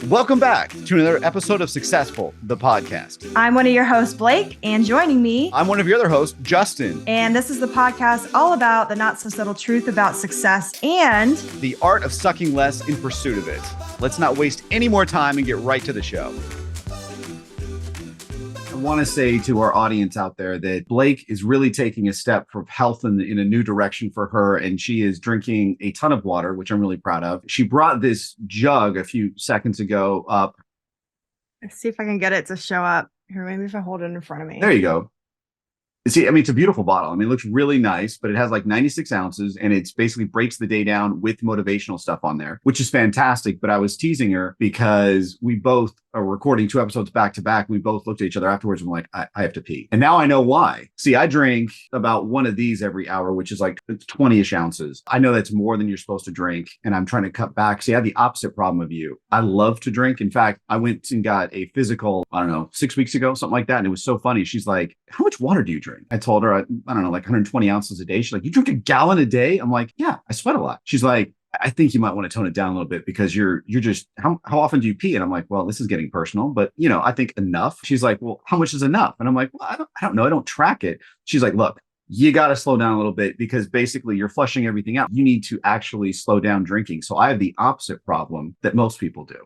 Welcome back to another episode of Suckcessfull, the podcast. I'm one of your hosts, Blake, and joining me, I'm one of your other hosts, Justin. And this is the podcast all about the not so subtle truth about success and the art of sucking less in pursuit of it. Let's not waste any more time and get right to the show. I want to say to our audience out there that Blake is really taking a step for health in a new direction for her, and she is drinking a ton of water, which I'm really proud of. She brought this jug a few seconds ago up. Let's see if I can get it to show up. Here, maybe if I hold it in front of me. There you go. See, I mean, it's a beautiful bottle. I mean, it looks really nice, but it has like 96 ounces and it's basically breaks the day down with motivational stuff on there, which is fantastic. But I was teasing her because we both are recording 2 episodes back to back. We both looked at each other afterwards and we're like, I have to pee. And now I know why. See, I drink about one of these every hour, which is like 20-ish ounces. I know that's more than you're supposed to drink. And I'm trying to cut back. See, I have the opposite problem of you. I love to drink. In fact, I went and got a physical, I don't know, 6 weeks ago, something like that. And it was so funny. She's like, how much water do you drink? I told her, I don't know, like 120 ounces a day. She's like, you drink a gallon a day? I'm like, yeah, I sweat a lot. She's like, I think you might want to tone it down a little bit because you're just, how often do you pee? And I'm like, well, this is getting personal, but I think enough. She's like, well, how much is enough? And I'm like, well, I don't know. I don't track it. She's like, look, you got to slow down a little bit because basically you're flushing everything out. You need to actually slow down drinking. So I have the opposite problem that most people do.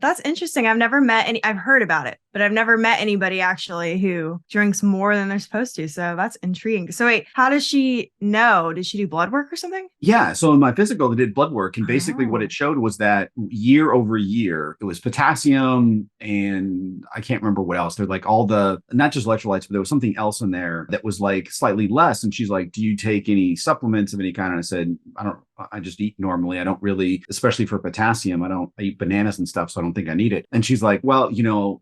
That's interesting. I've heard about it, but I've never met anybody actually who drinks more than they're supposed to. So that's intriguing. So wait, how does she know? Did she do blood work or something? Yeah. So in my physical, they did blood work. And basically what it showed was that year over year, it was potassium and I can't remember what else. They're like all the, not just electrolytes, but there was something else in there that was like slightly less. And she's like, do you take any supplements of any kind? And I said, I just eat normally. I don't really, especially for potassium, I eat bananas and stuff. So I don't think I need it. And she's like, well,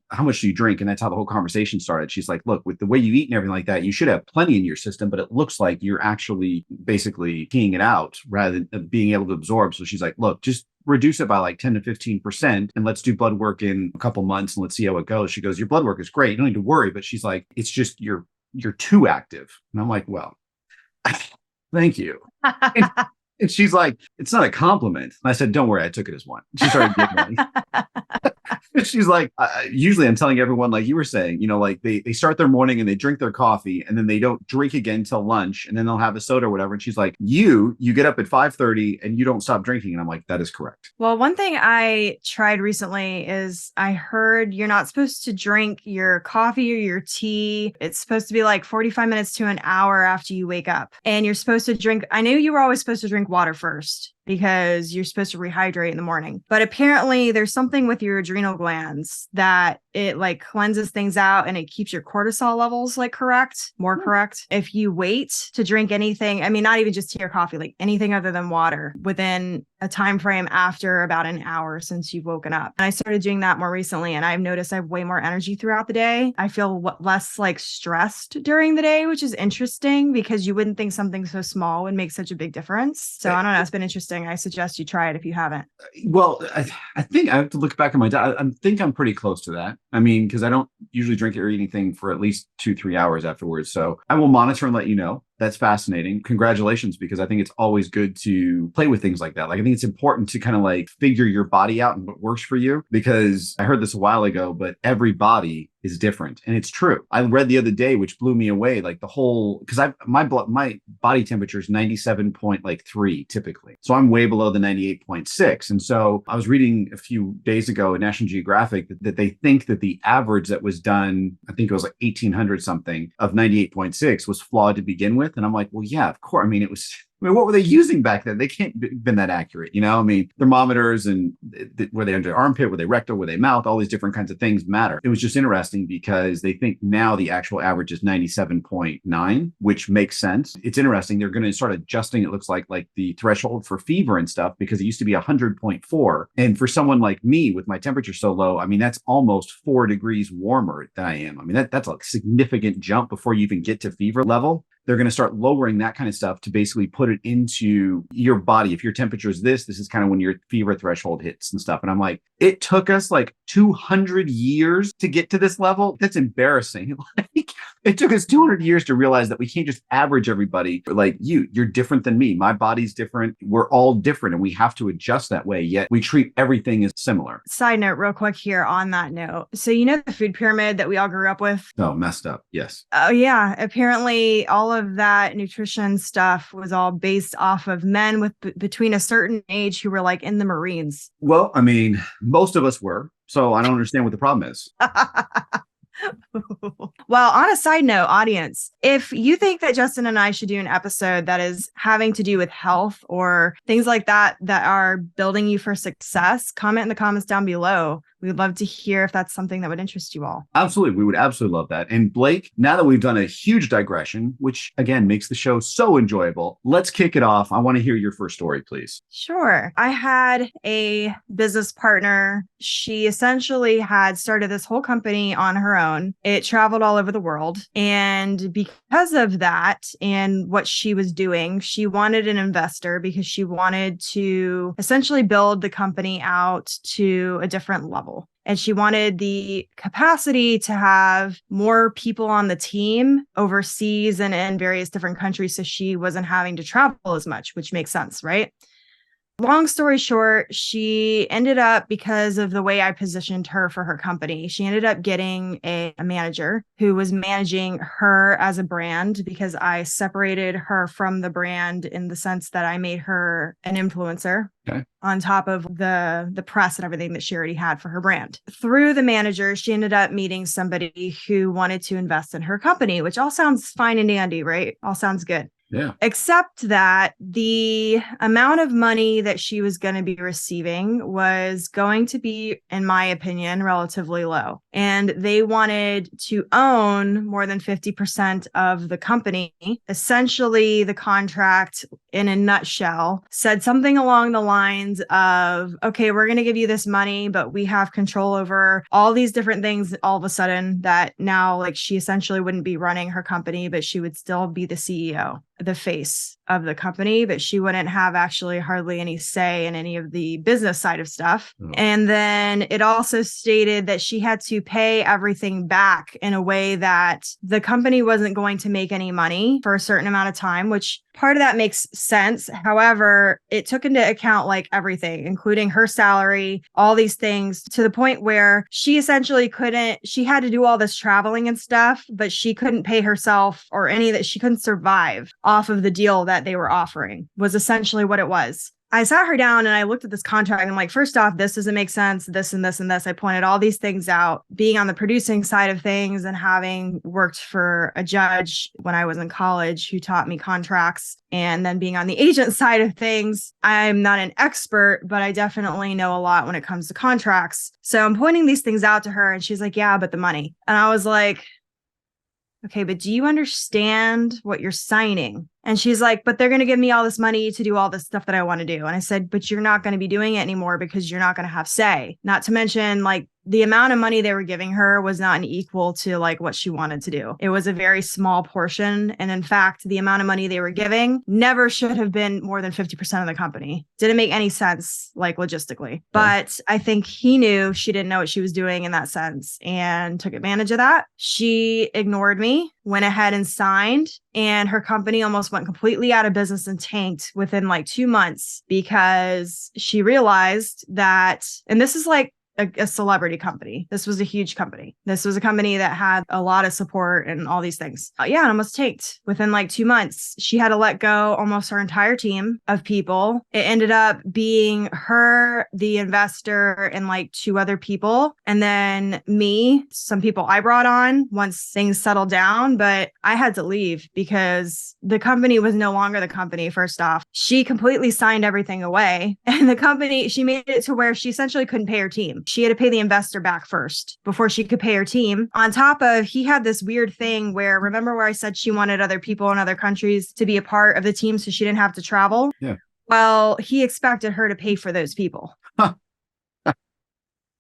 how much do you drink? And that's how the whole conversation started. She's like, look, with the way you eat and everything like that, you should have plenty in your system, but it looks like you're actually basically peeing it out rather than being able to absorb. So she's like, look, just reduce it by like 10 to 15% and let's do blood work in a couple months and let's see how it goes. She goes, your blood work is great. You don't need to worry. But she's like, it's just, you're too active. And I'm like, well, thank you. And she's like, it's not a compliment. And I said, don't worry, I took it as one. She started giggling. She's like, usually I'm telling everyone, like you were saying, like they start their morning and they drink their coffee and then they don't drink again till lunch and then they'll have a soda or whatever. And she's like, you get up at 5:30 and you don't stop drinking. And I'm like, that is correct. Well, one thing I tried recently is I heard you're not supposed to drink your coffee or your tea. It's supposed to be like 45 minutes to an hour after you wake up. And you're supposed to drink, I knew you were always supposed to drink water first because you're supposed to rehydrate in the morning. But apparently there's something with your adrenal glands that it like cleanses things out and it keeps your cortisol levels like more correct. If you wait to drink anything, I mean, not even just tea or coffee, like anything other than water within a time frame after about an hour since you've woken up. And I started doing that more recently and I've noticed I have way more energy throughout the day. I feel less like stressed during the day, which is interesting because you wouldn't think something so small would make such a big difference. So I don't know. It's been interesting. I suggest you try it if you haven't. Well, I think I have to look back at my diet. I think I'm pretty close to that. I mean, because I don't usually drink or eat anything for at least 2-3 hours afterwards. So I will monitor and let you know. That's fascinating. Congratulations, because I think it's always good to play with things like that. Like, I think it's important to kind of like figure your body out and what works for you, because I heard this a while ago, but every body is different. And it's true. I read the other day, which blew me away, like the whole, because my body temperature is 97.3 typically. So I'm way below the 98.6. And so I was reading a few days ago in National Geographic that they think that the average that was done, I think it was like 1800 something of 98.6 was flawed to begin with. And I'm like, well, yeah, of course. I mean, what were they using back then? They can't have been that accurate. I mean, thermometers and were they under the armpit, were they rectal, were they mouth, all these different kinds of things matter. It was just interesting because they think now the actual average is 97.9, which makes sense. It's interesting. They're going to start adjusting, it looks like the threshold for fever and stuff, because it used to be 100.4. And for someone like me with my temperature so low, I mean, that's almost 4 degrees warmer than I am. I mean, that's a significant jump before you even get to fever level. They're going to start lowering that kind of stuff to basically put it into your body. If your temperature is this is kind of when your fever threshold hits and stuff. And I'm like, it took us like 200 years to get to this level. That's embarrassing. Like, It took us 200 years to realize that we can't just average everybody. Like you're different than me. My body's different. We're all different and we have to adjust that way. Yet we treat everything as similar. Side note, real quick here on that note. So, you know, the food pyramid that we all grew up with? Oh, messed up. Yes. Oh, yeah. Apparently, all of that nutrition stuff was all based off of men with between a certain age who were like in the Marines. Well, I mean, most of us were. So I don't understand what the problem is. Well, on a side note, audience, if you think that Justin and I should do an episode that is having to do with health or things like that are building you for success, comment in the comments down below. We'd love to hear if that's something that would interest you all. Absolutely. We would absolutely love that. And Blake, now that we've done a huge digression, which again makes the show so enjoyable, let's kick it off. I want to hear your first story, please. Sure. I had a business partner. She essentially had started this whole company on her own. It traveled all over the world. And because of that and what she was doing, she wanted an investor because she wanted to essentially build the company out to a different level. And she wanted the capacity to have more people on the team overseas and in various different countries. So she wasn't having to travel as much, which makes sense, right? Long story short, she ended up, because of the way I positioned her for her company, she ended up getting a manager who was managing her as a brand because I separated her from the brand in the sense that I made her an influencer. Okay. On top of the press and everything that she already had for her brand. Through the manager, she ended up meeting somebody who wanted to invest in her company, which all sounds fine and dandy, right? All sounds good. Yeah. Except that the amount of money that she was going to be receiving was going to be, in my opinion, relatively low. And they wanted to own more than 50% of the company. Essentially, the contract, in a nutshell, said something along the lines of, okay, we're going to give you this money, but we have control over all these different things all of a sudden that now, like, she essentially wouldn't be running her company, but she would still be the CEO, the face of the company, but she wouldn't have actually hardly any say in any of the business side of stuff. Oh. And then it also stated that she had to pay everything back in a way that the company wasn't going to make any money for a certain amount of time, which part of that makes sense. However, it took into account like everything, including her salary, all these things, to the point where she essentially she had to do all this traveling and stuff, but she couldn't pay herself or any of that. She couldn't survive off of the deal that they were offering, was essentially what it was. I sat her down and I looked at this contract and I'm like, first off, this doesn't make sense. This and this and this. I pointed all these things out. Being on the producing side of things and having worked for a judge when I was in college who taught me contracts, and then being on the agent side of things, I'm not an expert, but I definitely know a lot when it comes to contracts. So I'm pointing these things out to her and she's like, yeah, but the money. And I was like, okay, but do you understand what you're signing? And she's like, but they're going to give me all this money to do all this stuff that I want to do. And I said, but you're not going to be doing it anymore because you're not going to have say. Not to mention, like, the amount of money they were giving her was not equal to like what she wanted to do. It was a very small portion. And in fact, the amount of money they were giving never should have been more than 50% of the company. Didn't make any sense, like, logistically. But I think he knew she didn't know what she was doing in that sense and took advantage of that. She ignored me, went ahead and signed, and her company almost went completely out of business and tanked within like 2 months because she realized that, and this is like a celebrity company. This was a huge company. This was a company that had a lot of support and all these things. It almost tanked within like 2 months. She had to let go almost her entire team of people. It ended up being her, the investor, and like 2 other people. And then me, some people I brought on once things settled down, but I had to leave because the company was no longer the company. First off, she completely signed everything away. And the company, she made it to where she essentially couldn't pay her team. She had to pay the investor back first before she could pay her team. On top of, he had this weird thing where, remember where I said she wanted other people in other countries to be a part of the team so she didn't have to travel? Yeah. Well, he expected her to pay for those people.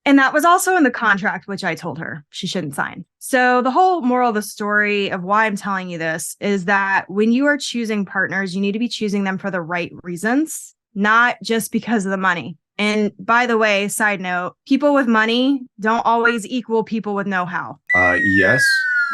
And that was also in the contract, which I told her she shouldn't sign. So the whole moral of the story of why I'm telling you this is that when you are choosing partners, you need to be choosing them for the right reasons, not just because of the money. And by the way, side note, people with money don't always equal people with know-how. Yes.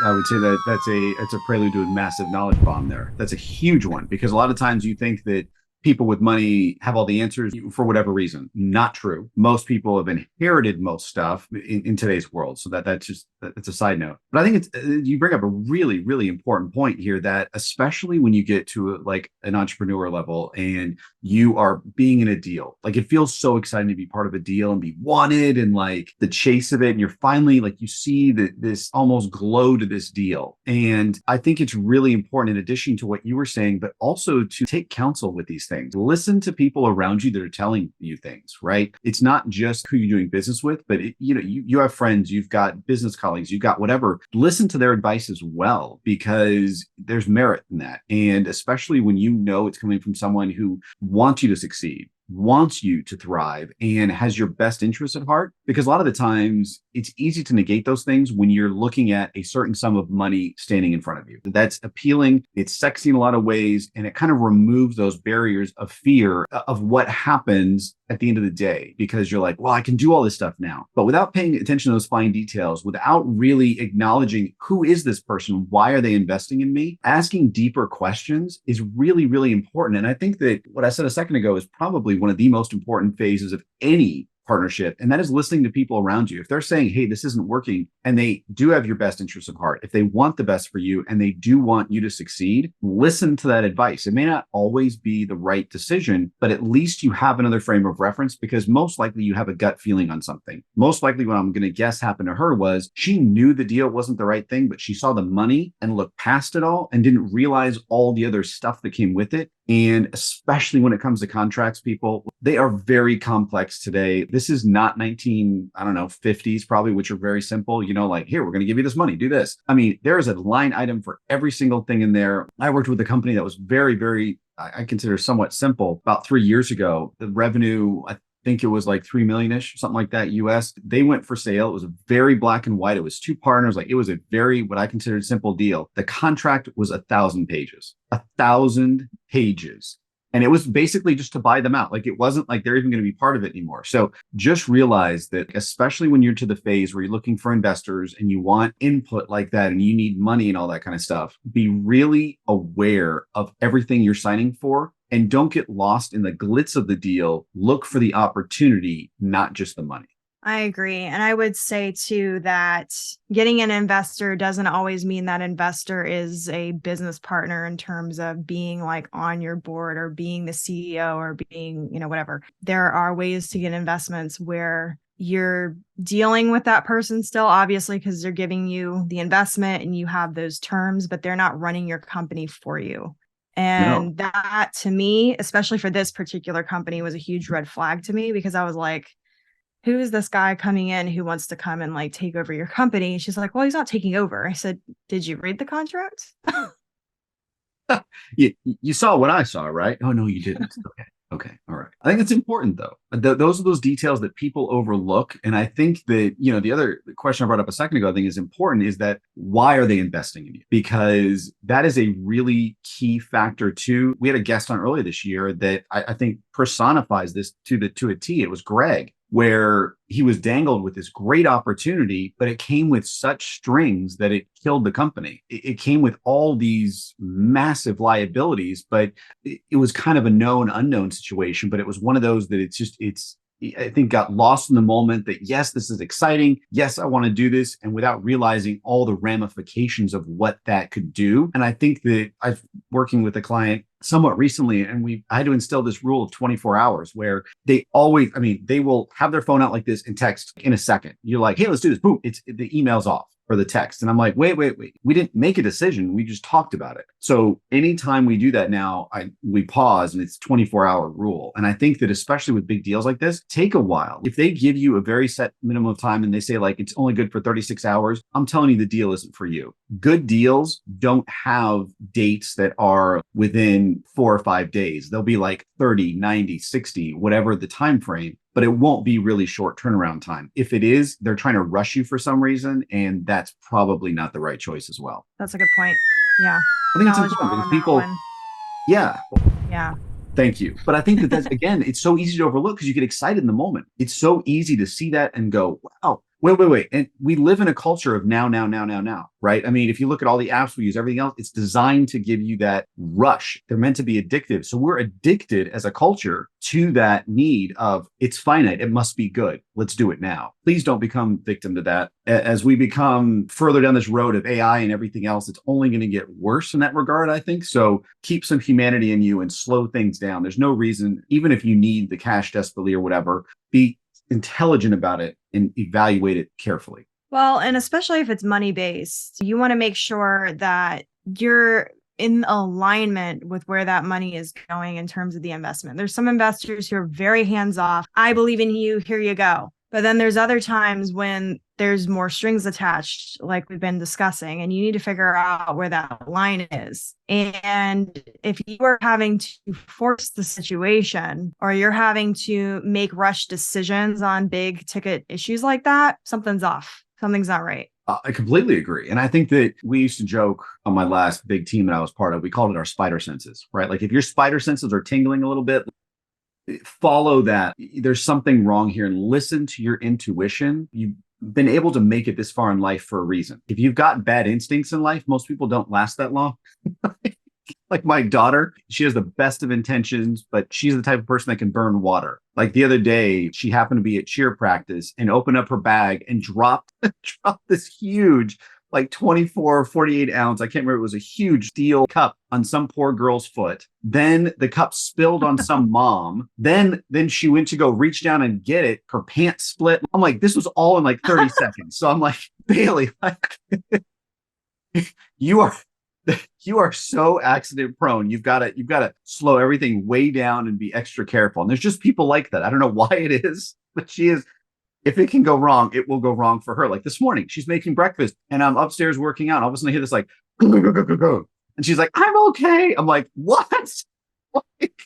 I would say that it's a prelude to a massive knowledge bomb there. That's a huge one because a lot of times you think that people with money have all the answers for whatever reason. Not true. Most people have inherited most stuff in today's world. So that's a side note. But I think you bring up a really, really important point here that especially when you get to like an entrepreneur level and you are being in a deal, like it feels so exciting to be part of a deal and be wanted and like the chase of it. And you're finally like, you see that this almost glow to this deal. And I think it's really important in addition to what you were saying, but also to take counsel with these things. Listen to people around you that are telling you things, right? It's not just who you're doing business with, but you have friends, you've got business colleagues, you've got whatever. Listen to their advice as well, because there's merit in that. And especially when you know it's coming from someone who wants you to succeed, wants you to thrive, and has your best interests at heart. Because a lot of the times it's easy to negate those things when you're looking at a certain sum of money standing in front of you. That's appealing. It's sexy in a lot of ways. And it kind of removes those barriers of fear of what happens at the end of the day, because you're like, well, I can do all this stuff now. But without paying attention to those fine details, without really acknowledging who is this person? Why are they investing in me? Asking deeper questions is really, really important. And I think that what I said a second ago is probably one of the most important phases of any partnership, and that is listening to people around you. If they're saying, hey, this isn't working, and they do have your best interests at heart, if they want the best for you and they do want you to succeed, listen to that advice. It may not always be the right decision, but at least you have another frame of reference, because most likely you have a gut feeling on something. Most likely what I'm going to guess happened to her was she knew the deal wasn't the right thing, but she saw the money and looked past it all and didn't realize all the other stuff that came with it. And especially when it comes to contracts, people, they are very complex today. This is not 50s probably, which are very simple, like, here, we're going to give you this money, do this. I mean, there is a line item for every single thing in there. I worked with a company that was very, very, I consider somewhat simple about 3 years ago. The revenue, I think it was like 3 million-ish, something like that, US. They went for sale. It was a very black and white. It was two partners. Like, it was a very, what I considered simple deal. The contract was 1,000 pages, 1,000 pages. And it was basically just to buy them out. Like, it wasn't like they're even going to be part of it anymore. So just realize that, especially when you're to the phase where you're looking for investors and you want input like that and you need money and all that kind of stuff, be really aware of everything you're signing for. And don't get lost in the glitz of the deal. Look for the opportunity, not just the money. I agree. And I would say too that getting an investor doesn't always mean that investor is a business partner in terms of being like on your board or being the CEO or being, whatever. There are ways to get investments where you're dealing with that person still, obviously, because they're giving you the investment and you have those terms, but they're not running your company for you. And that, to me, especially for this particular company, was a huge red flag to me, because I was like, who is this guy coming in who wants to come and like take over your company? She's like, well, he's not taking over. I said, did you read the contract? You saw what I saw, right? Oh, no, you didn't. Okay. All right. I think it's important, though. Those are those details that people overlook. And I think that, the other question I brought up a second ago, I think is important, is that why are they investing in you? Because that is a really key factor too. We had a guest on earlier this year that I think personifies this to a T. It was Greg, where he was dangled with this great opportunity, but it came with such strings that it killed the company. It came with all these massive liabilities, but it was kind of a known unknown situation. But it was one of those that I think got lost in the moment that, yes, this is exciting. Yes, I want to do this. And without realizing all the ramifications of what that could do. And I think that I've working with a client somewhat recently, and I had to instill this rule of 24 hours where they will have their phone out like this and text in a second. You're like, hey, let's do this. Boom, the email's off. Or the text. And I'm like, wait. We didn't make a decision. We just talked about it. So anytime we do that now, we pause, and it's 24-hour rule. And I think that especially with big deals like this, take a while. If they give you a very set minimum of time and they say like, it's only good for 36 hours, I'm telling you the deal isn't for you. Good deals don't have dates that are within 4 or 5 days. They'll be like 30, 90, 60, whatever the time frame. But it won't be really short turnaround time. If it is, they're trying to rush you for some reason, and that's probably not the right choice as well. That's a good point. Yeah. I think it's important because people, yeah. Thank you. But I think that's, again, it's so easy to overlook because you get excited in the moment. It's so easy to see that and go, wow, Wait. And we live in a culture of now, right? I mean, if you look at all the apps we use, everything else, it's designed to give you that rush. They're meant to be addictive. So we're addicted as a culture to that need of it's finite. It must be good. Let's do it now. Please don't become victim to that. As we become further down this road of AI and everything else, it's only going to get worse in that regard, I think. So keep some humanity in you and slow things down. There's no reason, even if you need the cash desperately or whatever, be intelligent about it and evaluate it carefully. Well, and especially if it's money based, you want to make sure that you're in alignment with where that money is going in terms of the investment. There's some investors who are very hands off. I believe in you. Here you go. But then there's other times when there's more strings attached, like we've been discussing, and you need to figure out where that line is. And if you are having to force the situation or you're having to make rush decisions on big ticket issues like that, something's off. Something's not right. I completely agree. And I think that we used to joke on my last big team that I was part of, we called it our spider senses, right? Like if your spider senses are tingling a little bit, follow that. There's something wrong here and listen to your intuition. You've been able to make it this far in life for a reason. If you've got bad instincts in life, most people don't last that long. Like my daughter, she has the best of intentions, but she's the type of person that can burn water. Like the other day, she happened to be at cheer practice and opened up her bag and dropped this huge, like 24, 48 ounce, I can't remember, it was a huge steel cup on some poor girl's foot. Then the cup spilled on some mom. Then she went to go reach down and get it. Her pants split. I'm like, this was all in like 30 seconds. So I'm like, Bailey, like, you are so accident prone. You've got to slow everything way down and be extra careful. And there's just people like that. I don't know why it is, but she is. If it can go wrong, it will go wrong for her. Like this morning, she's making breakfast and I'm upstairs working out. All of a sudden I hear this like, go, go, go, go, go. And she's like, I'm okay. I'm like, what? Like,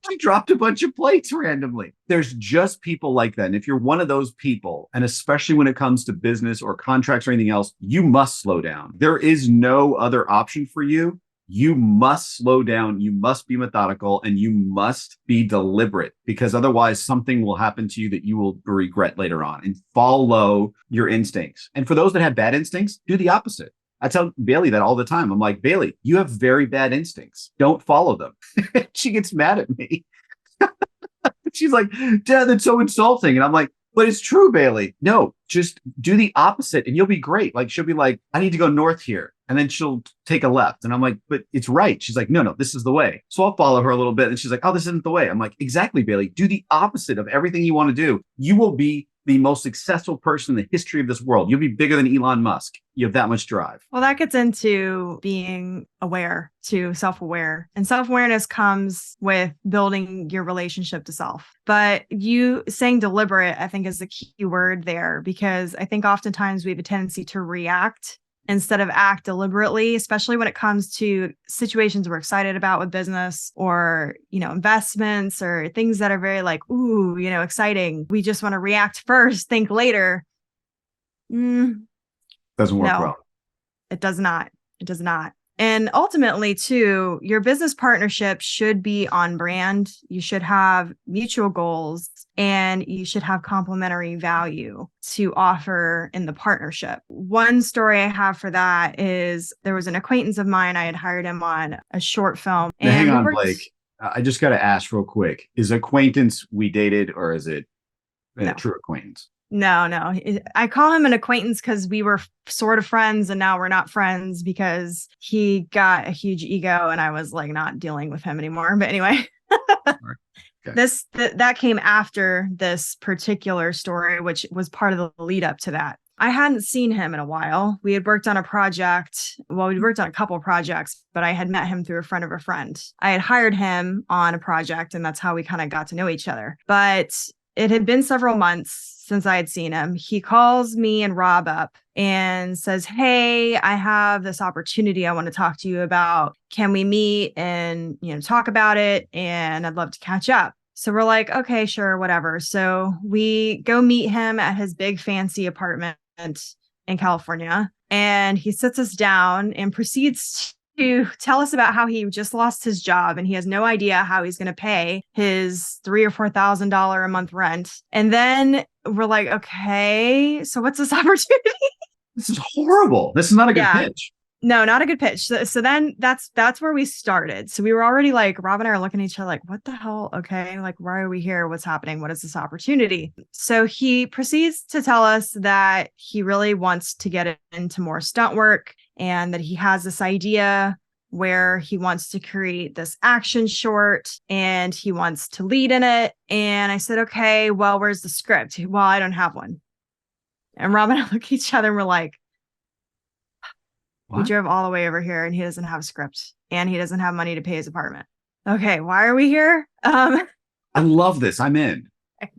she dropped a bunch of plates randomly. There's just people like that. And if you're one of those people, and especially when it comes to business or contracts or anything else, you must slow down. There is no other option for you. You must slow down. You must be methodical and you must be deliberate because otherwise something will happen to you that you will regret later on, and follow your instincts. And for those that have bad instincts, do the opposite. I tell Bailey that all the time. I'm like, Bailey, you have very bad instincts. Don't follow them. She gets mad at me. She's like, Dad, that's so insulting. And I'm like, but it's true, Bailey. No, just do the opposite and you'll be great. Like she'll be like, I need to go north here. And then she'll take a left. And I'm like, but it's right. She's like, no, this is the way. So I'll follow her a little bit. And she's like, oh, this isn't the way. I'm like, exactly, Bailey. Do the opposite of everything you want to do. You will be the most successful person in the history of this world. You'll be bigger than Elon Musk. You have that much drive. Well, that gets into being aware to self-aware. And self-awareness comes with building your relationship to self. But you saying deliberate, I think, is the key word there, because I think oftentimes we have a tendency to react instead of act deliberately, especially when it comes to situations we're excited about with business or, investments or things that are very like, ooh, exciting. We just want to react first, think later. Doesn't work well. It does not. It does not. And ultimately, too, your business partnership should be on brand. You should have mutual goals and you should have complementary value to offer in the partnership. One story I have for that is there was an acquaintance of mine. I had hired him on a short film. Now, hang on, Blake. I just got to ask real quick. Is acquaintance we dated or is it a true acquaintance? No. I call him an acquaintance because we were sort of friends and now we're not friends because he got a huge ego and I was like not dealing with him anymore. But anyway, okay. That came after this particular story, which was part of the lead up to that. I hadn't seen him in a while. We had worked on a project. Well, we'd worked on a couple of projects, but I had met him through a friend of a friend. I had hired him on a project and that's how we kind of got to know each other. But it had been several months since I had seen him. He calls me and Rob up and says, hey, I have this opportunity I want to talk to you about. Can we meet and, talk about it? And I'd love to catch up. So we're like, okay, sure, whatever. So we go meet him at his big fancy apartment in California. And he sits us down and proceeds to tell us about how he just lost his job and he has no idea how he's going to pay his $3,000 or $4,000 a month rent. And then we're like, okay, so what's this opportunity? This is horrible. This is not a good pitch. No, not a good pitch. So then that's where we started. So we were already like, Rob and I are looking at each other like, what the hell? Okay. Like, why are we here? What's happening? What is this opportunity? So he proceeds to tell us that he really wants to get into more stunt work and that he has this idea where he wants to create this action short and he wants to lead in it. And I said, okay, well, where's the script? Well, I don't have one. And Rob and I look at each other and we're like, what? He drove all the way over here and he doesn't have a script and he doesn't have money to pay his apartment. Okay, why are we here? I love this. I'm in. Right.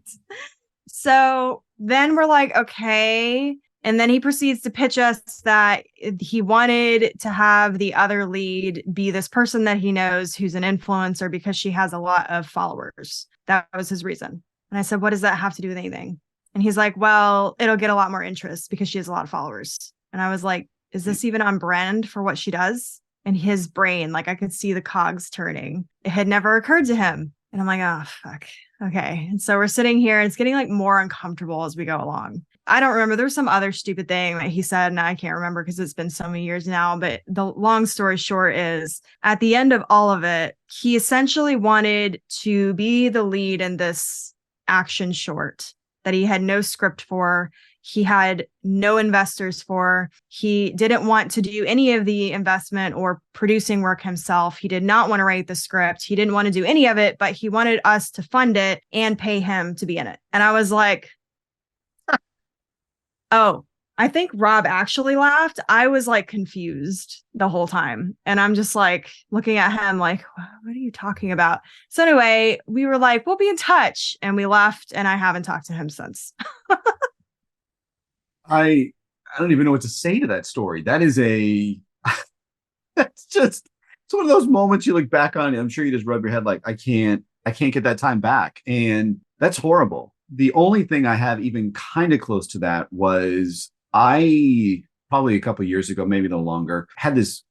So then we're like, okay. And then he proceeds to pitch us that he wanted to have the other lead be this person that he knows who's an influencer because she has a lot of followers. That was his reason. And I said, what does that have to do with anything? And he's like, well, it'll get a lot more interest because she has a lot of followers. And I was like, is this even on brand for what she does? And his brain, like I could see the cogs turning. It had never occurred to him. And I'm like, oh, fuck. Okay. And so we're sitting here and it's getting like more uncomfortable as we go along. I don't remember. There was some other stupid thing that he said, and I can't remember because it's been so many years now. But the long story short is at the end of all of it, he essentially wanted to be the lead in this action short that he had no script for. He had no investors for. He didn't want to do any of the investment or producing work himself. He did not want to write the script. He didn't want to do any of it, but he wanted us to fund it and pay him to be in it. And I was like, oh, I think Rob actually laughed. I was like confused the whole time. And I'm just like looking at him like, what are you talking about? So anyway, we were like, we'll be in touch. And we left and I haven't talked to him since. I don't even know what to say to that story. That is that's just, it's one of those moments you look back on. I'm sure you just rub your head like, I can't get that time back. And that's horrible. The only thing I have even kind of close to that was I probably a couple of years ago, maybe no longer, had this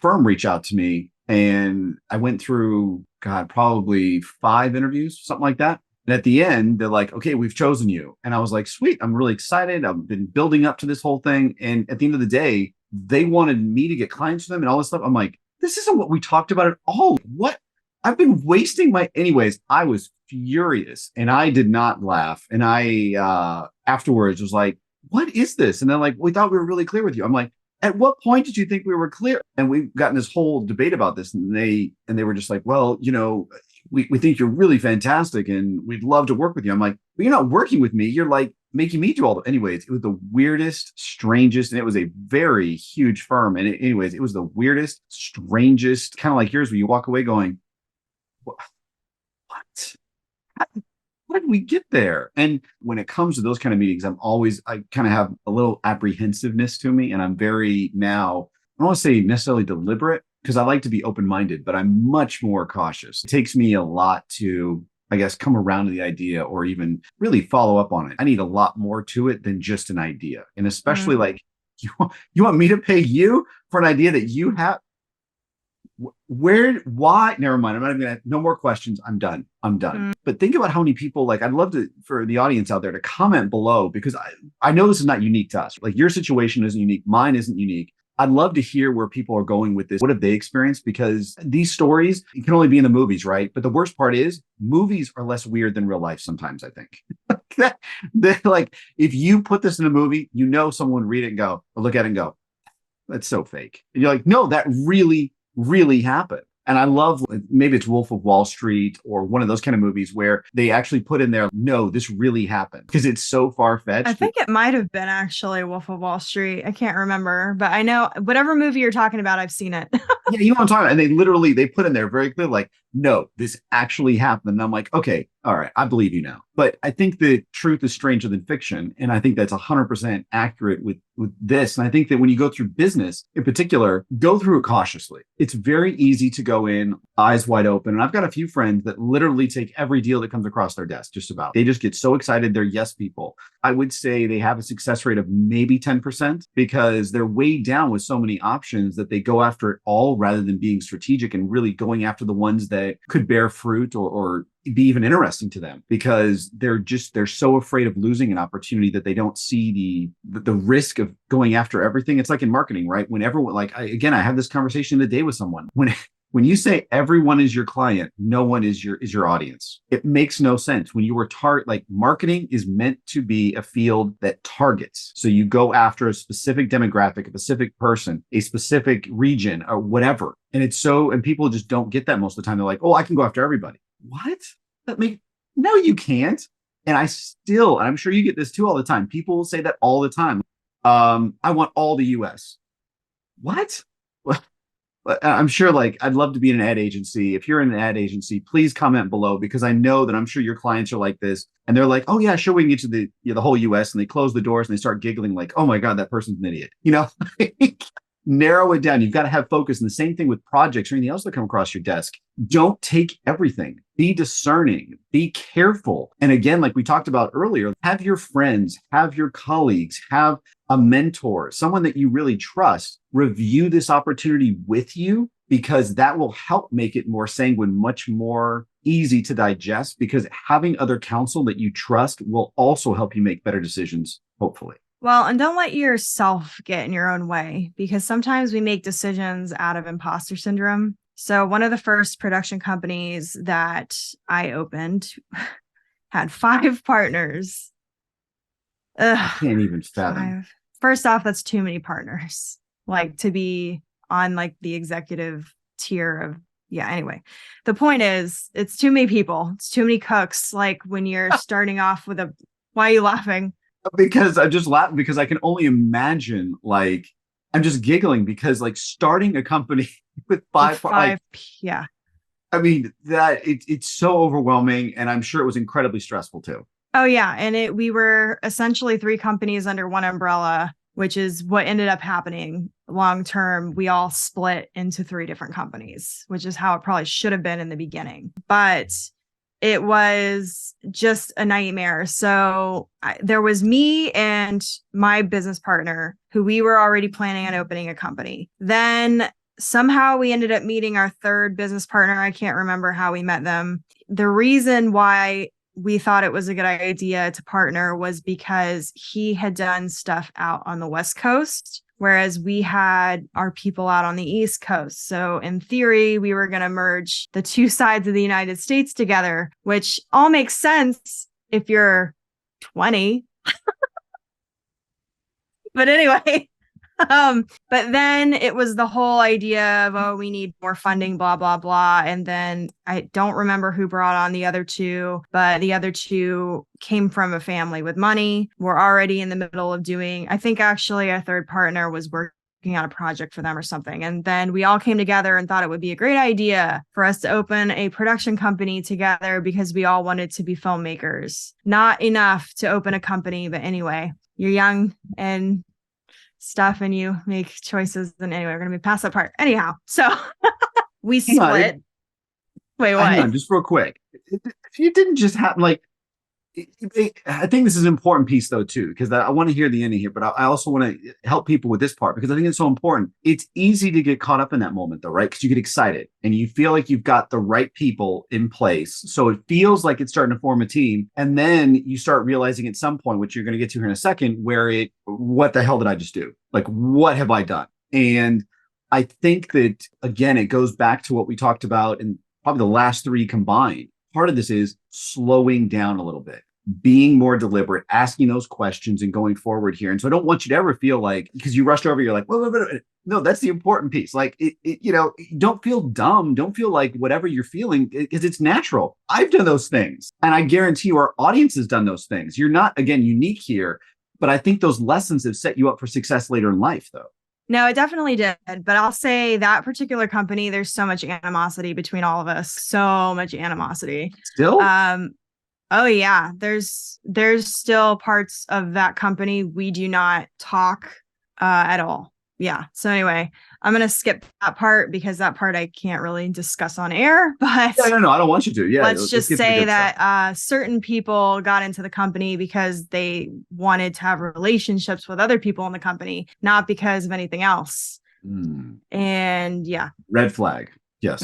firm reach out to me and I went through, probably 5 interviews, something like that. And at the end, they're like, okay, we've chosen you. And I was like, sweet, I'm really excited. I've been building up to this whole thing. And at the end of the day, they wanted me to get clients for them and all this stuff. I'm like, this isn't what we talked about at all. What? I've been wasting anyways, I was furious and I did not laugh. And I, afterwards was like, what is this? And they're like, we thought we were really clear with you. I'm like, at what point did you think we were clear? And we've gotten this whole debate about this. And they were just like, well, we think you're really fantastic and we'd love to work with you. I'm like, well, you're not working with me. You're like making me do all the, anyways, it was the weirdest, strangest, and it was a very huge firm. And it was the weirdest, strangest, kind of like yours, where you walk away going, what? How did we get there? And when it comes to those kind of meetings, I kind of have a little apprehensiveness to me. And I'm very now, I don't want to say necessarily deliberate, because I like to be open-minded, but I'm much more cautious. It takes me a lot to, I guess, come around to the idea or even really follow up on it. I need a lot more to it than just an idea. And especially like, you want me to pay you for an idea that you have? Why? Never mind. I'm not even gonna, no more questions. I'm done. But think about how many people, like, I'd love to, for the audience out there to comment below, because I know this is not unique to us. Like, your situation isn't unique. Mine isn't unique. I'd love to hear where people are going with this. What have they experienced? Because these stories, it can only be in the movies, right? But the worst part is movies are less weird than real life sometimes, I think. Like, if you put this in a movie, someone would read it and go, or look at it and go, that's so fake. And you're like, no, that really, really happened. And I love, maybe it's Wolf of Wall Street or one of those kind of movies where they actually put in there, no, this really happened, because it's so far-fetched. I think it might have been actually Wolf of Wall Street. I can't remember, but I know whatever movie you're talking about, I've seen it. Yeah, you know what I'm talking about. And they put in there very clear, like, no, this actually happened. And I'm like, okay, All right, I believe you now. But I think the truth is stranger than fiction. And I think that's 100% accurate with this. And I think that when you go through business in particular, go through it cautiously. It's very easy to go in eyes wide open. And I've got a few friends that literally take every deal that comes across their desk, just about. They just get so excited. They're yes people. I would say they have a success rate of maybe 10% because they're weighed down with so many options that they go after it all rather than being strategic and really going after the ones that could bear fruit or be even interesting to them, because they're so afraid of losing an opportunity that they don't see the risk of going after everything. It's like in marketing, right? When everyone, like, I had this conversation today with someone. When you say everyone is your client, no one is your audience. It makes no sense. When you were like, marketing is meant to be a field that targets. So you go after a specific demographic, a specific person, a specific region, or whatever. And people just don't get that most of the time. They're like, oh, I can go after everybody. What? No, you can't. And I'm sure you get this too all the time. People will say that all the time. I want all the US. What? I'm sure, like, I'd love to be in an ad agency. If you're in an ad agency, please comment below, because I know that I'm sure your clients are like this. And they're like, oh yeah, sure, we can get to the whole US. And they close the doors and they start giggling like, oh my God, that person's an idiot. Narrow it down. You've got to have focus. And the same thing with projects or anything else that come across your desk. Don't take everything. Be discerning, be careful. And again, like we talked about earlier, have your friends, have your colleagues, have a mentor, someone that you really trust, review this opportunity with you, because that will help make it more sanguine, much more easy to digest, because having other counsel that you trust will also help you make better decisions, hopefully. Well, and don't let yourself get in your own way, because sometimes we make decisions out of imposter syndrome. So one of the first production companies that I opened had 5 partners. I can't even fathom. 5. First off, that's too many partners, like, to be on like the executive tier of, yeah. Anyway, the point is, it's too many people. It's too many cooks. Like, when you're starting off with why are you laughing? Because I'm just laughing because I can only imagine, like, I'm just giggling because, like, starting a company with 5, like, yeah. I mean, it's so overwhelming, and I'm sure it was incredibly stressful too. Oh yeah. And we were essentially 3 companies under one umbrella, which is what ended up happening long term. We all split into 3 different companies, which is how it probably should have been in the beginning. But it was just a nightmare. So there was me and my business partner, who we were already planning on opening a company. Then somehow we ended up meeting our 3rd business partner. I can't remember how we met them. The reason why we thought it was a good idea to partner was because he had done stuff out on the West Coast, whereas we had our people out on the East Coast. So in theory, we were going to merge the 2 sides of the United States together, which all makes sense if you're 20. But anyway, but then it was the whole idea of, oh, we need more funding, blah, blah, blah. And then I don't remember who brought on the other 2, but the other 2 came from a family with money. We're already in the middle of doing, I think actually a 3rd partner was working on a project for them or something. And then we all came together and thought it would be a great idea for us to open a production company together, because we all wanted to be filmmakers. Not enough to open a company, but anyway, you're young and stuff and you make choices. And anyway, we're going to pass that part. Anyhow, so we split. Wait, what? Hang on, just real quick. If you didn't just have, like, I think this is an important piece though too, because I want to hear the ending here, but I also want to help people with this part because I think it's so important. It's easy to get caught up in that moment though, right? Because you get excited and you feel like you've got the right people in place. So it feels like it's starting to form a team. And then you start realizing at some point, which you're going to get to here in a second, where what the hell did I just do? Like, what have I done? And I think that, again, it goes back to what we talked about in probably the last 3 combined. Part of this is slowing down a little bit, being more deliberate, asking those questions and going forward here. And so I don't want you to ever feel like, because you rushed over, you're like, well, no, that's the important piece. Like, don't feel dumb. Don't feel like whatever you're feeling, because it's natural. I've done those things. And I guarantee you our audience has done those things. You're not, again, unique here, but I think those lessons have set you up for success later in life, though. No, it definitely did. But I'll say that particular company, there's so much animosity between all of us. So much animosity. Still? Oh yeah, there's still parts of that company we do not talk at all. Yeah. So anyway, I'm gonna skip that part because that part I can't really discuss on air. But No, I don't want you to. Yeah, let's let's just get to the say good stuff. that certain people got into the company because they wanted to have relationships with other people in the company, not because of anything else. And yeah. Red flag. Yes.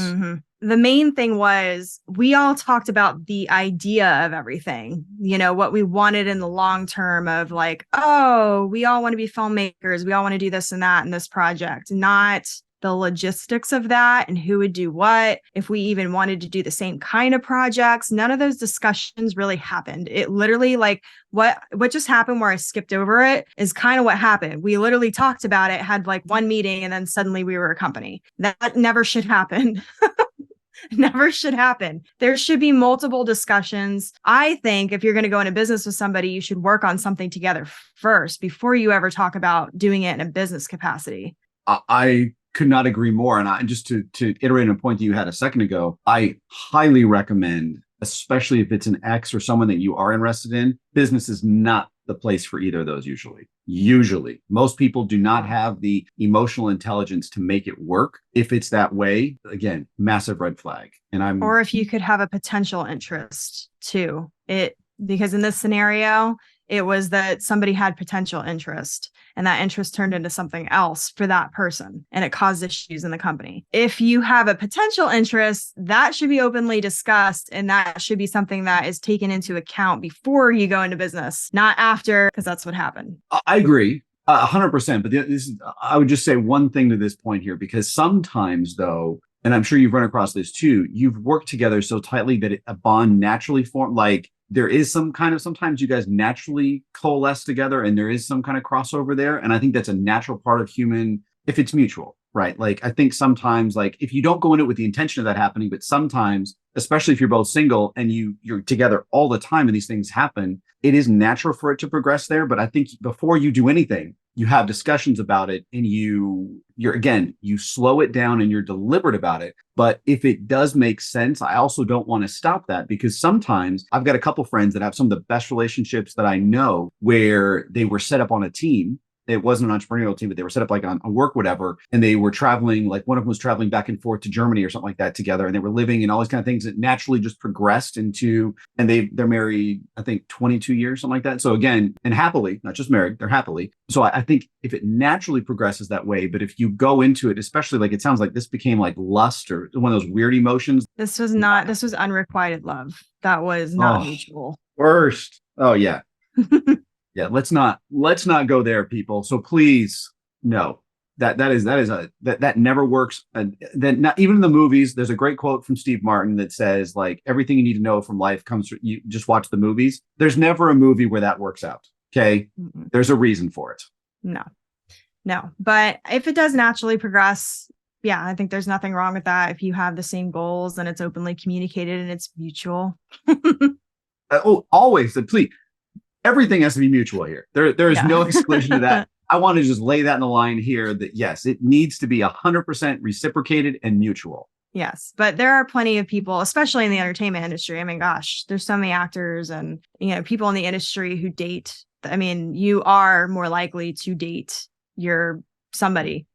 The main thing was we all talked about the idea of everything, what we wanted in the long term of like, oh, we all want to be filmmakers. We all want to do this and that in this project, not the logistics of that and who would do what, if we even wanted to do the same kind of projects. None of those discussions really happened. It literally like what just happened where I skipped over it is kind of what happened. We literally talked about it, had like one meeting, and then suddenly we were a company. That never should happen. Never should happen. There should be multiple discussions. I think if you're going to go into business with somebody, you should work on something together first before you ever talk about doing it in a business capacity. I could not agree more. And just to iterate on a point that you had a second ago, I highly recommend, especially if it's an ex or someone that you are interested in, business is not the place for either of those usually. Most people do not have the emotional intelligence to make it work. If it's that way, again, massive red flag. Or if you could have a potential interest too. Because in this scenario, it was that somebody had potential interest and that interest turned into something else for that person and it caused issues in the company. If you have a potential interest, that should be openly discussed and that should be something that is taken into account before you go into business, not after, because that's what happened. I agree 100%. But I would just say one thing to this point here, because sometimes though, and I'm sure you've run across this too, you've worked together so tightly that a bond naturally formed. Like there is sometimes you guys naturally coalesce together and there is some kind of crossover there. And I think that's a natural part of human, if it's mutual, right? Like I think sometimes, like if you don't go in it with the intention of that happening, but sometimes, especially if you're both single and you're together all the time and these things happen, it is natural for it to progress there. But I think before you do anything, you have discussions about it and you slow it down and you're deliberate about it. But if it does make sense, I also don't want to stop that, because sometimes I've got a couple friends that have some of the best relationships that I know where they were set up on a team. It wasn't an entrepreneurial team, but they were set up like on work, whatever. And they were traveling, like one of them was traveling back and forth to Germany or something like that together. And they were living and all these kind of things that naturally just progressed into, and they're married, I think 22 years, something like that. So again, and happily, not just married, they're happily. So I think if it naturally progresses that way, but if you go into it, especially like it sounds like this became like lust or one of those weird emotions. This was unrequited love. That was not mutual. Worst. Oh yeah. Yeah, let's not go there, people. So please, no, that never works. And then not even in the movies, there's a great quote from Steve Martin that says like everything you need to know from life comes from you just watch the movies. There's never a movie where that works out. Okay. Mm-hmm. There's a reason for it. No. But if it does naturally progress, yeah, I think there's nothing wrong with that. If you have the same goals and it's openly communicated and it's mutual. Always, please. Everything has to be mutual here. There is no exclusion to that. I want to just lay that in the line here that yes, it needs to be 100% reciprocated and mutual. Yes, but there are plenty of people, especially in the entertainment industry. I mean, gosh, there's so many actors and people in the industry who date. I mean, you are more likely to date somebody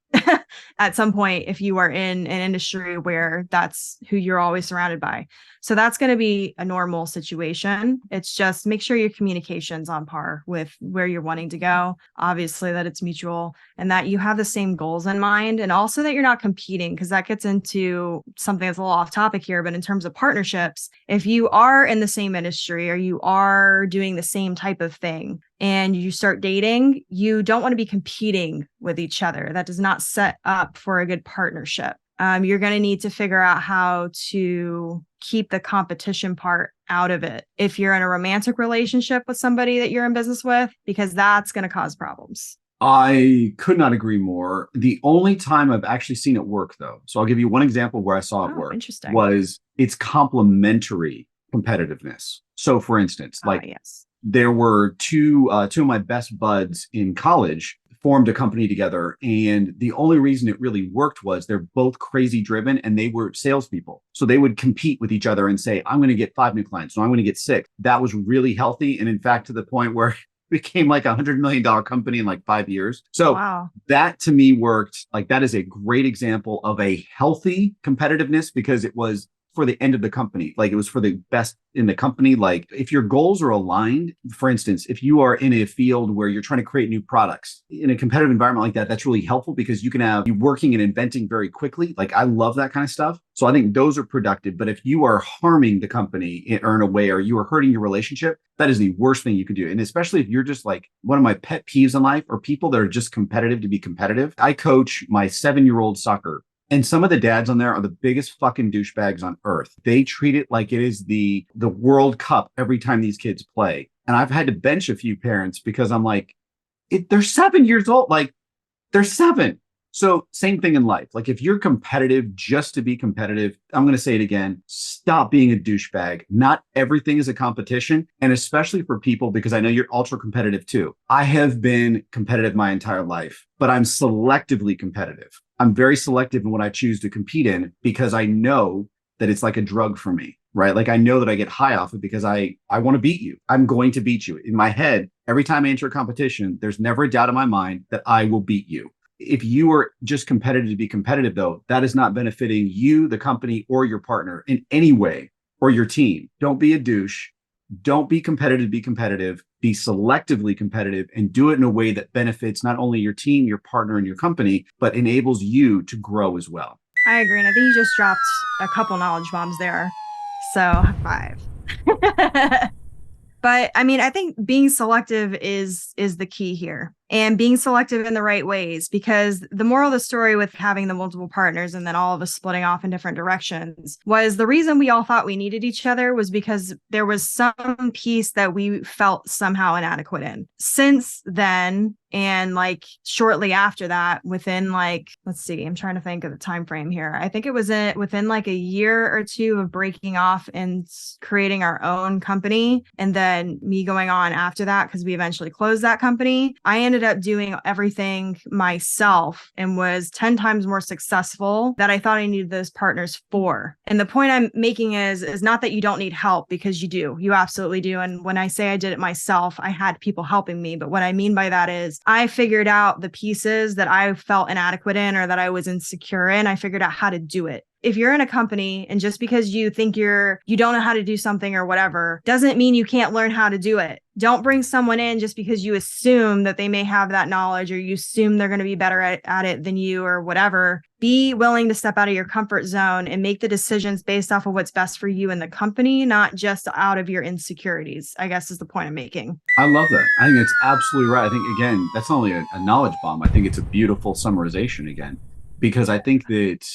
at some point if you are in an industry where that's who you're always surrounded by. So that's going to be a normal situation. It's just make sure your communication's on par with where you're wanting to go. Obviously that it's mutual and that you have the same goals in mind, and also that you're not competing, because that gets into something that's a little off topic here. But in terms of partnerships, if you are in the same industry or you are doing the same type of thing and you start dating, you don't want to be competing with each other. That does not set up for a good partnership. You're going to need to figure out how to keep the competition part out of it if you're in a romantic relationship with somebody that you're in business with, because that's going to cause problems. I could not agree more. The only time I've actually seen it work, though, so I'll give you one example where I saw it work, was its complementary competitiveness. So for instance, yes. There were two of my best buds in college formed a company together. And the only reason it really worked was they're both crazy driven and they were salespeople. So they would compete with each other and say, I'm going to get 5 new clients. So I'm going to get 6. That was really healthy. And in fact, to the point where it became like $100 million company in like 5 years. So wow. That to me worked. Like that is a great example of a healthy competitiveness because it was for the end of the company. Like it was for the best in the company. Like if your goals are aligned, for instance, if you are in a field where you're trying to create new products in a competitive environment like that, that's really helpful because you can have you working and inventing very quickly. Like I love that kind of stuff. So I think those are productive. But if you are harming the company or in a way, or you are hurting your relationship, that is the worst thing you can do. And especially if you're just like one of my pet peeves in life are people that are just competitive to be competitive. I coach my 7-year-old soccer. And some of the dads on there are the biggest fucking douchebags on earth. They treat it like it is the World Cup every time these kids play. And I've had to bench a few parents because I'm like, they're 7 years old. Like they're 7. So same thing in life. Like if you're competitive just to be competitive, I'm going to say it again, stop being a douchebag. Not everything is a competition. And especially for people, because I know you're ultra competitive too. I have been competitive my entire life, but I'm selectively competitive. I'm very selective in what I choose to compete in because I know that it's like a drug for me, right? Like I know that I get high off it because I want to beat you. I'm going to beat you. In my head, every time I enter a competition, there's never a doubt in my mind that I will beat you. If you are just competitive to be competitive, though, that is not benefiting you, the company, or your partner in any way, or your team. Don't be a douche. Don't be competitive to be competitive. Be selectively competitive and do it in a way that benefits not only your team, your partner, and your company, but enables you to grow as well. I agree. And I think you just dropped a couple knowledge bombs there. So high five. But I mean, I think being selective is the key here, and being selective in the right ways, because the moral of the story with having the multiple partners and then all of us splitting off in different directions was the reason we all thought we needed each other was because there was some piece that we felt somehow inadequate in. Since then, and like shortly after that, within like, let's see, I'm trying to think of the time frame here. I think it was within like a year or two of breaking off and creating our own company, and then me going on after that, because we eventually closed that company. I ended up doing everything myself and was 10 times more successful that I thought I needed those partners for. And the point I'm making is not that you don't need help, because you do. You absolutely do. And when I say I did it myself, I had people helping me. But what I mean by that is I figured out the pieces that I felt inadequate in or that I was insecure in. I figured out how to do it. If you're in a company and just because you think you don't know how to do something or whatever, doesn't mean you can't learn how to do it. Don't bring someone in just because you assume that they may have that knowledge or you assume they're going to be better at it than you or whatever. Be willing to step out of your comfort zone and make the decisions based off of what's best for you and the company, not just out of your insecurities, I guess is the point I'm making. I love that. I think that's absolutely right. I think, again, that's not only a knowledge bomb. I think it's a beautiful summarization again, because I think that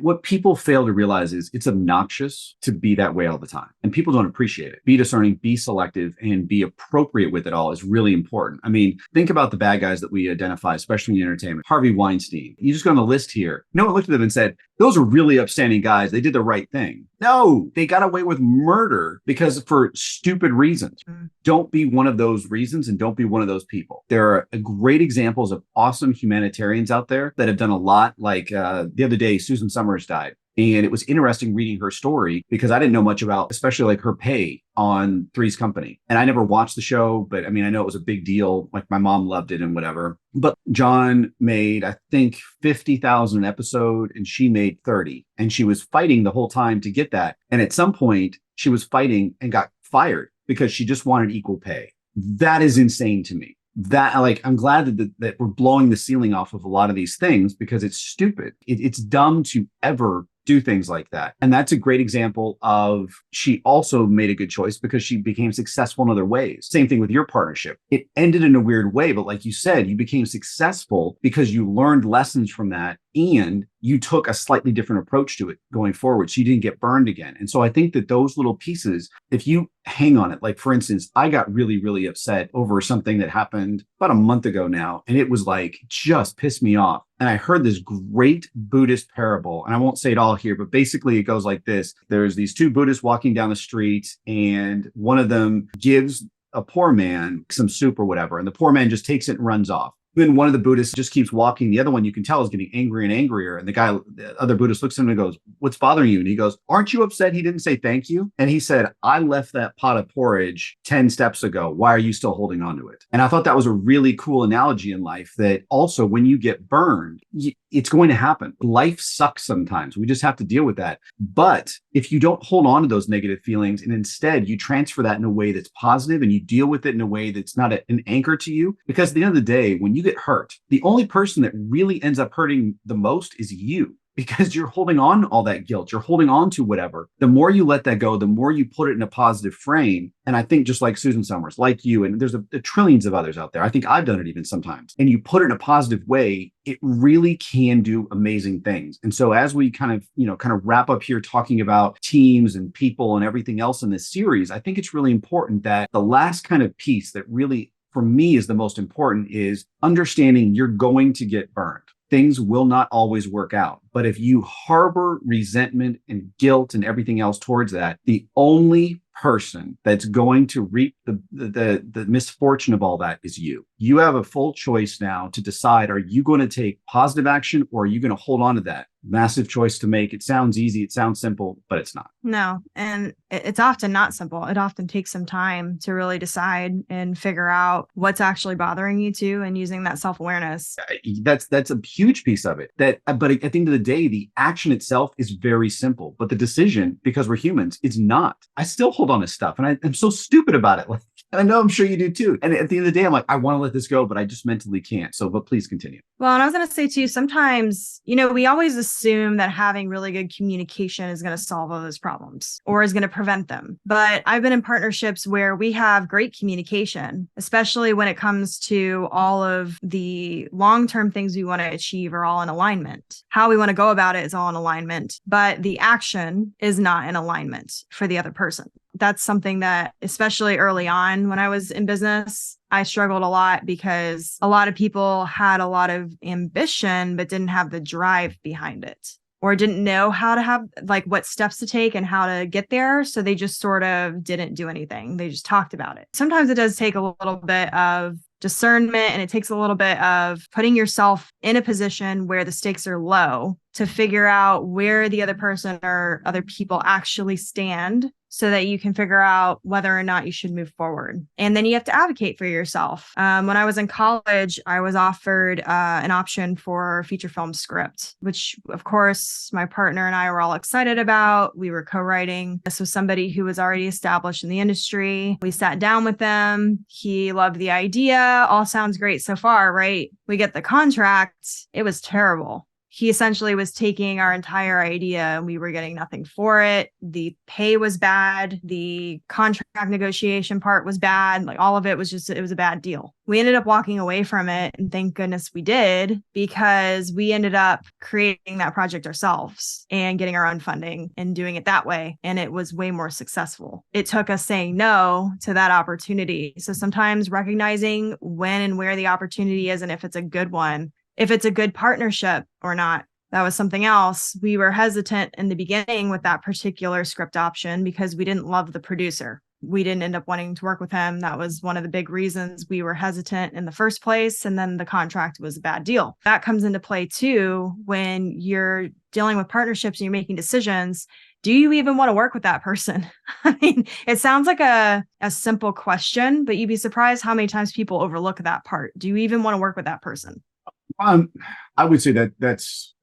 what people fail to realize is it's obnoxious to be that way all the time. And people don't appreciate it. Be discerning, be selective, and be appropriate with it all is really important. I mean, think about the bad guys that we identify, especially in entertainment. Harvey Weinstein. You just go on the list here. No one looked at them and said, those are really upstanding guys. They did the right thing. No, they got away with murder because for stupid reasons. Don't be one of those reasons and don't be one of those people. There are great examples of awesome humanitarians out there that have done a lot. Like the other day, Susan Summers died. And it was interesting reading her story because I didn't know much about, especially like her pay on Three's Company. And I never watched the show, but I mean, I know it was a big deal. Like my mom loved it and whatever. But John made, I think, 50,000 an episode and she made 30. And she was fighting the whole time to get that. And at some point she was fighting and got fired because she just wanted equal pay. That is insane to me. That like, I'm glad that we're blowing the ceiling off of a lot of these things because it's stupid. It's dumb to ever do things like that. And that's a great example of she also made a good choice because she became successful in other ways. Same thing with your partnership. It ended in a weird way, but like you said, you became successful because you learned lessons from that and you took a slightly different approach to it going forward. So you didn't get burned again. And so I think that those little pieces, if you hang on it, like for instance, I got really, really upset over something that happened about a month ago now. And it was like, just pissed me off. And I heard this great Buddhist parable, and I won't say it all here, but basically it goes like this. There's these two Buddhists walking down the street, and one of them gives a poor man some soup or whatever, and the poor man just takes it and runs off. Then one of the Buddhists just keeps walking. The other one, you can tell, is getting angrier and angrier. And the other Buddhist looks at him and goes, "What's bothering you?" And he goes, "Aren't you upset he didn't say thank you?" And he said, "I left that pot of porridge 10 steps ago. Why are you still holding on to it?" And I thought that was a really cool analogy in life, that also when you get burned, it's going to happen. Life sucks sometimes. We just have to deal with that. But if you don't hold on to those negative feelings and instead you transfer that in a way that's positive and you deal with it in a way that's not an anchor to you, because at the end of the day, when you get hurt, the only person that really ends up hurting the most is you. Because you're holding on to all that guilt, you're holding on to whatever. The more you let that go, the more you put it in a positive frame. And I think just like Susan Summers, like you, and there's a trillions of others out there. I think I've done it even sometimes. And you put it in a positive way, it really can do amazing things. And so as we kind of wrap up here talking about teams and people and everything else in this series, I think it's really important that the last kind of piece that really, for me, is the most important is understanding you're going to get burned. Things will not always work out. But if you harbor resentment and guilt and everything else towards that, the only person that's going to reap the misfortune of all that is you. You have a full choice now to decide, are you going to take positive action or are you going to hold on to that? Massive choice to make. It sounds easy. It sounds simple, but it's not. No. And it's often not simple. It often takes some time to really decide and figure out what's actually bothering you too, and using that self-awareness. That's a huge piece of it. But at the end of the day, the action itself is very simple, but the decision, because we're humans, is not. I still hold on to stuff and I'm so stupid about it. And I know I'm sure you do too. And at the end of the day, I'm like, I want to let this go, but I just mentally can't. So, but please continue. Well, and I was going to say too, sometimes, we always assume that having really good communication is going to solve all those problems or is going to prevent them. But I've been in partnerships where we have great communication, especially when it comes to all of the long-term things we want to achieve are all in alignment. How we want to go about it is all in alignment, but the action is not in alignment for the other person. That's something that, especially early on when I was in business, I struggled a lot because a lot of people had a lot of ambition, but didn't have the drive behind it or didn't know how to have what steps to take and how to get there. So they just sort of didn't do anything. They just talked about it. Sometimes it does take a little bit of discernment, and it takes a little bit of putting yourself in a position where the stakes are low to figure out where the other person or other people actually stand so that you can figure out whether or not you should move forward. And then you have to advocate for yourself. When I was in college, I was offered an option for a feature film script, which of course my partner and I were all excited about. We were co-writing. This was somebody who was already established in the industry. We sat down with them. He loved the idea. All sounds great so far, right? We get the contract. It was terrible. He essentially was taking our entire idea and we were getting nothing for it. The pay was bad. The contract negotiation part was bad. All of it was it was a bad deal. We ended up walking away from it, and thank goodness we did, because we ended up creating that project ourselves and getting our own funding and doing it that way. And it was way more successful. It took us saying no to that opportunity. So sometimes recognizing when and where the opportunity is and if it's a good one, if it's a good partnership or not. That was something else. We were hesitant in the beginning with that particular script option because we didn't love the producer. We didn't end up wanting to work with him. That was one of the big reasons we were hesitant in the first place. And then the contract was a bad deal. That comes into play too when you're dealing with partnerships and you're making decisions. Do you even want to work with that person? I mean, it sounds like a simple question, but you'd be surprised how many times people overlook that part. Do you even want to work with that person? I would say that's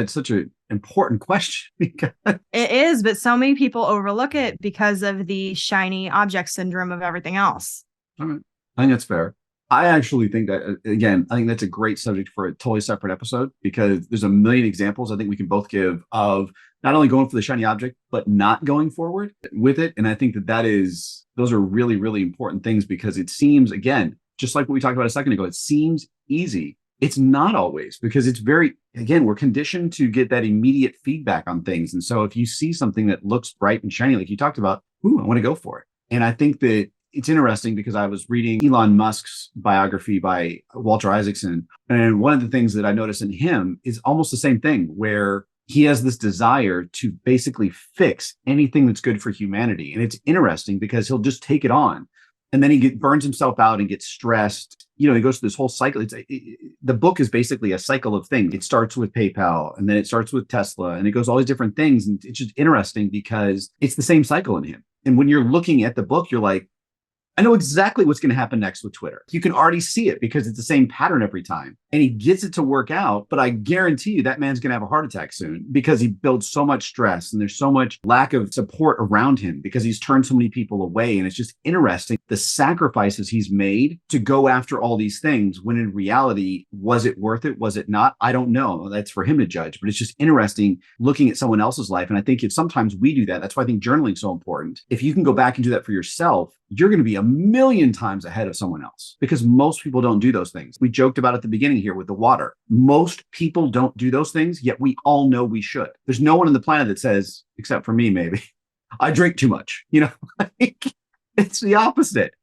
such an important question. It is, but so many people overlook it because of the shiny object syndrome of everything else. All right. I think that's fair. I actually think that, again, I think that's a great subject for a totally separate episode, because there's a million examples I think we can both give of not only going for the shiny object, but not going forward with it. And I think those are really, really important things, because it seems, again, just like what we talked about a second ago, it seems easy. It's not always, because we're conditioned to get that immediate feedback on things. And so if you see something that looks bright and shiny, like you talked about, I want to go for it. And I think that it's interesting because I was reading Elon Musk's biography by Walter Isaacson. And one of the things that I noticed in him is almost the same thing, where he has this desire to basically fix anything that's good for humanity. And it's interesting because he'll just take it on. And then he burns himself out and gets stressed. He goes through this whole cycle. The book is basically a cycle of things. It starts with PayPal, and then it starts with Tesla, and it goes all these different things. And it's just interesting because it's the same cycle in him. And when you're looking at the book, you're like, I know exactly what's going to happen next with Twitter. You can already see it because it's the same pattern every time. And he gets it to work out. But I guarantee you that man's going to have a heart attack soon because he builds so much stress and there's so much lack of support around him because he's turned so many people away. And it's just interesting the sacrifices he's made to go after all these things when in reality, was it worth it? Was it not? I don't know. That's for him to judge. But it's just interesting looking at someone else's life. And I think sometimes we do that. That's why I think journaling is so important. If you can go back and do that for yourself, you're going to be a million times ahead of someone else because most people don't do those things. We joked about at the beginning here with the water. Most people don't do those things, yet we all know we should. There's no one on the planet that says, except for me, maybe, I drink too much. It's the opposite.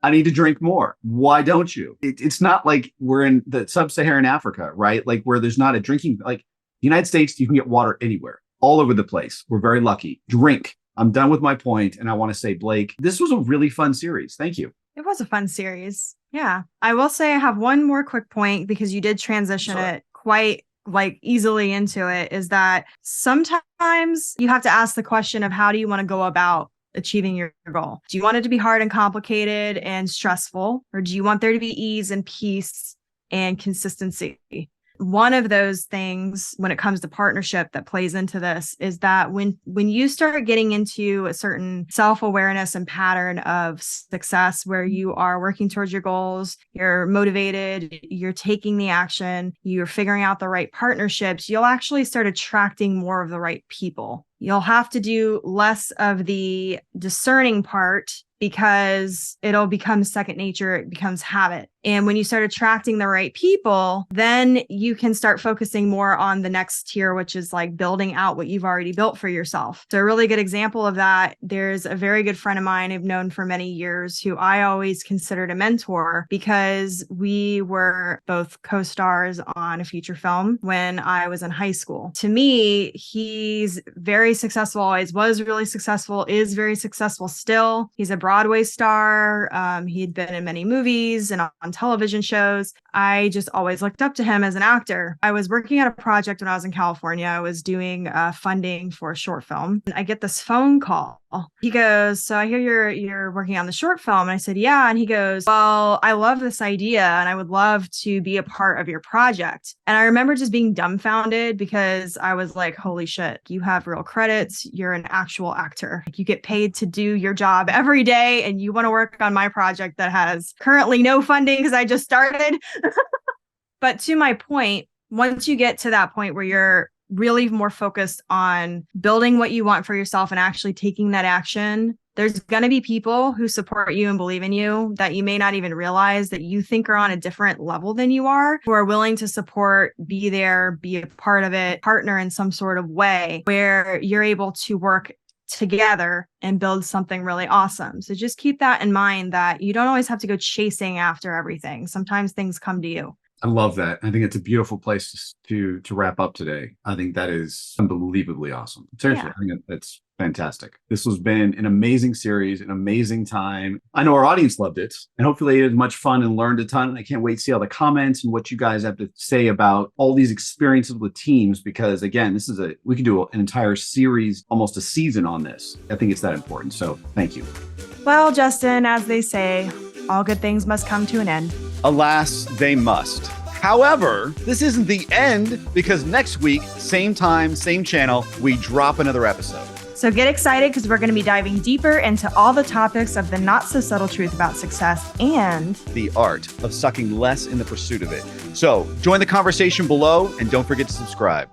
I need to drink more. Why don't you? It's not like we're in the sub-Saharan Africa, right? Like where there's not a drinking, like the United States, you can get water anywhere, all over the place. We're very lucky. Drink. I'm done with my point, and I want to say, Blake, this was a really fun series. Thank you. It was a fun series. Yeah. I will say I have one more quick point because you did transition it quite easily into it, is that sometimes you have to ask the question of how do you want to go about achieving your goal? Do you want it to be hard and complicated and stressful, or do you want there to be ease and peace and consistency? One of those things when it comes to partnership that plays into this is that when you start getting into a certain self-awareness and pattern of success where you are working towards your goals, you're motivated, you're taking the action, you're figuring out the right partnerships, you'll actually start attracting more of the right people. You'll have to do less of the discerning part because it'll become second nature. It becomes habit. And when you start attracting the right people, then you can start focusing more on the next tier, which is like building out what you've already built for yourself. So a really good example of that, there's a very good friend of mine I've known for many years who I always considered a mentor because we were both co-stars on a feature film when I was in high school. To me, he's very successful, always was really successful, is very successful still. He's a Broadway star. He'd been in many movies and on television shows. I just always looked up to him as an actor. I was working at a project when I was in California. I was doing funding for a short film. And I get this phone call. He goes, so I hear you're working on the short film. And I said, yeah. And he goes, well, I love this idea and I would love to be a part of your project. And I remember just being dumbfounded because I was like, holy shit, you have real credits. You're an actual actor. You get paid to do your job every day. And you want to work on my project that has currently no funding because I just started. But to my point, once you get to that point where you're really more focused on building what you want for yourself and actually taking that action, there's going to be people who support you and believe in you that you may not even realize that you think are on a different level than you are, who are willing to support, be there, be a part of it, partner in some sort of way where you're able to work together and build something really awesome. So just keep that in mind that you don't always have to go chasing after everything. Sometimes things come to you. I love that. I think it's a beautiful place to wrap up today. I think that is unbelievably awesome. Seriously, I think that's fantastic. This has been an amazing series, an amazing time. I know our audience loved it, and hopefully they had much fun and learned a ton. And I can't wait to see all the comments and what you guys have to say about all these experiences with teams, because again, we could do an entire series, almost a season on this. I think it's that important. So thank you. Well, Justin, as they say, all good things must come to an end. Alas, they must. However, this isn't the end because next week, same time, same channel, we drop another episode. So get excited because we're going to be diving deeper into all the topics of the not so subtle truth about success and the art of sucking less in the pursuit of it. So join the conversation below and don't forget to subscribe.